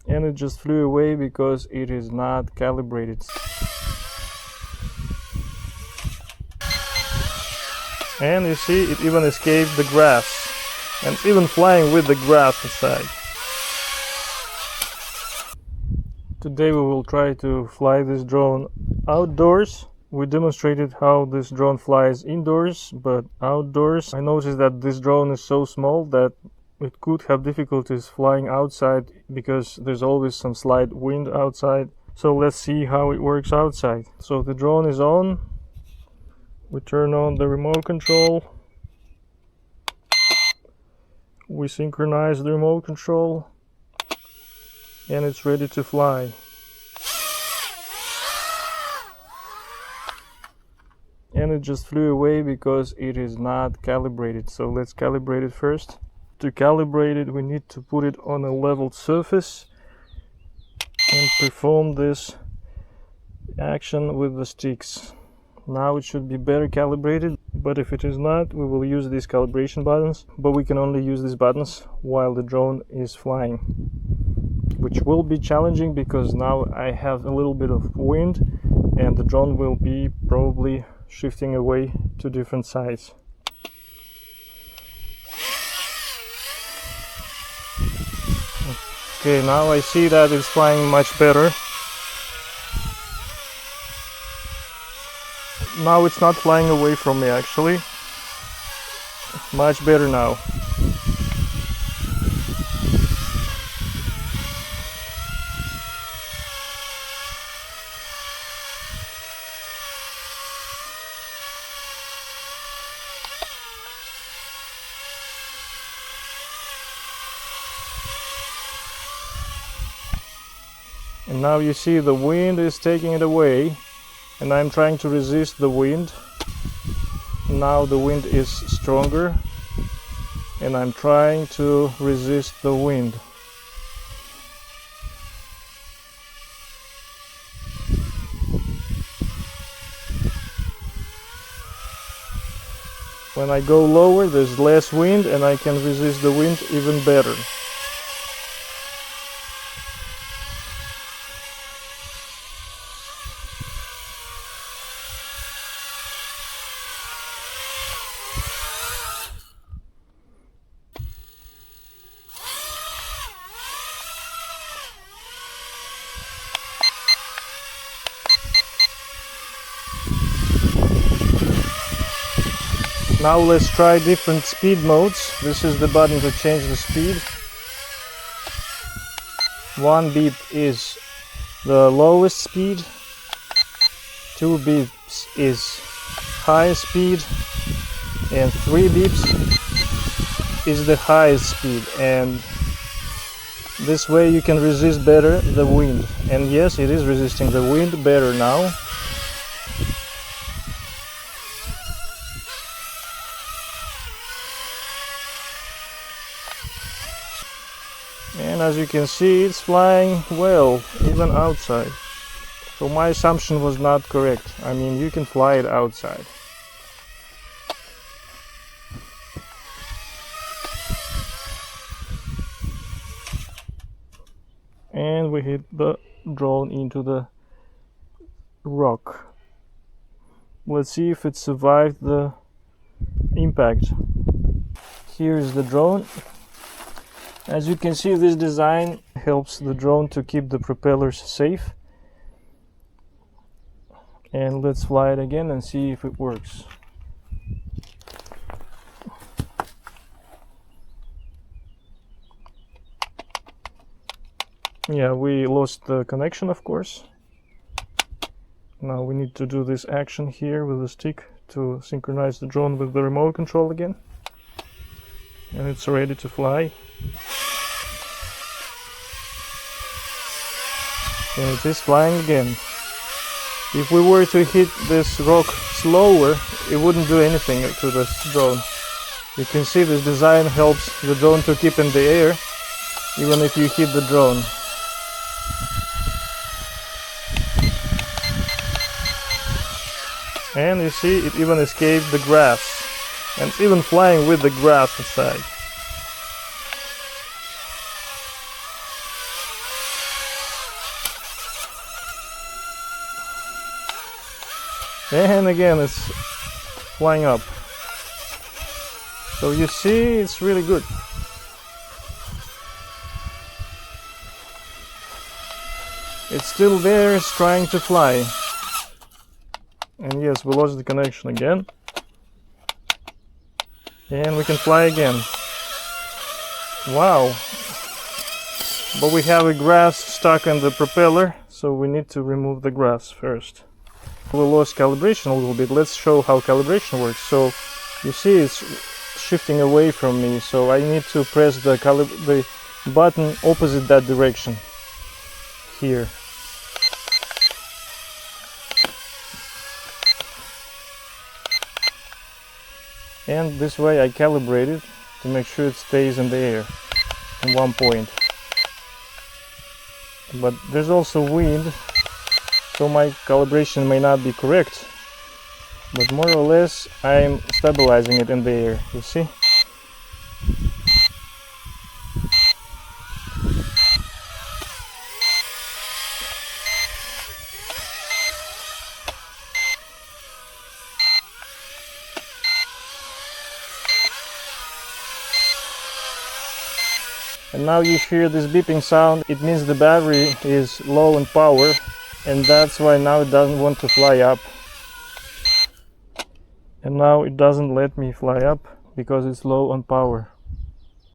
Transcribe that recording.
and it just flew away because it is not calibrated. And you see, it even escaped the grass, and it's even flying with the grass inside. Today we will try to fly this drone outdoors. We demonstrated how this drone flies indoors, but outdoors I noticed that this drone is so small that it could have difficulties flying outside because there's always some slight wind outside. So let's see how it works outside. So the drone is on. We turn on the remote control. We synchronize the remote control, and it's ready to fly. And it just flew away because it is not calibrated. So let's calibrate it first. To calibrate it, we need to put it on a level surface and perform this action with the sticks. Now it should be better calibrated, but if it is not, we will use these calibration buttons. But we can only use these buttons while the drone is flying, which will be challenging because now I have a little bit of wind and the drone will be probably shifting away to different sides. Okay, now I see that it's flying much better. Now it's not flying away from me actually. Much better now. And now you see the wind is taking it away, and I'm trying to resist the wind. Now the wind is stronger, and I'm trying to resist the wind. When I go lower, there's less wind, and I can resist the wind even better. Now let's try different speed modes. This is the button to change the speed. 1 beep is the lowest speed, 2 beeps is highest speed, and 3 beeps is the highest speed. And this way you can resist better the wind. And yes, it is resisting the wind better now. And as you can see, it's flying well, even outside. So my assumption was not correct. I mean, you can fly it outside. And we hit the drone into the rock. Let's see if it survived the impact. Here is the drone. As you can see, this design helps the drone to keep the propellers safe. And let's fly it again and see if it works. Yeah, we lost the connection, of course. Now we need to do this action here with the stick to synchronize the drone with the remote control again. And it's ready to fly. And it is flying again. If we were to hit this rock slower, it wouldn't do anything to this drone. You can see this design helps the drone to keep in the air, even if you hit the drone. And you see, it even escaped the grass. And it's even flying with the grass inside. And again it's flying up. So you see, it's really good. It's still there, it's trying to fly. And yes, we lost the connection again. And we can fly again. Wow. But we have a grass stuck in the propeller, so we need to remove the grass first. We lost calibration a little bit. Let's show how calibration works. So you see it's shifting away from me, so I need to press the button opposite that direction here. And this way I calibrate it to make sure it stays in the air in one point. But there's also wind, so my calibration may not be correct, but more or less I'm stabilizing it in the air, you see? And now you hear this beeping sound. It means the battery is low in power, and that's why now it doesn't want to fly up. And now it doesn't let me fly up because it's low on power.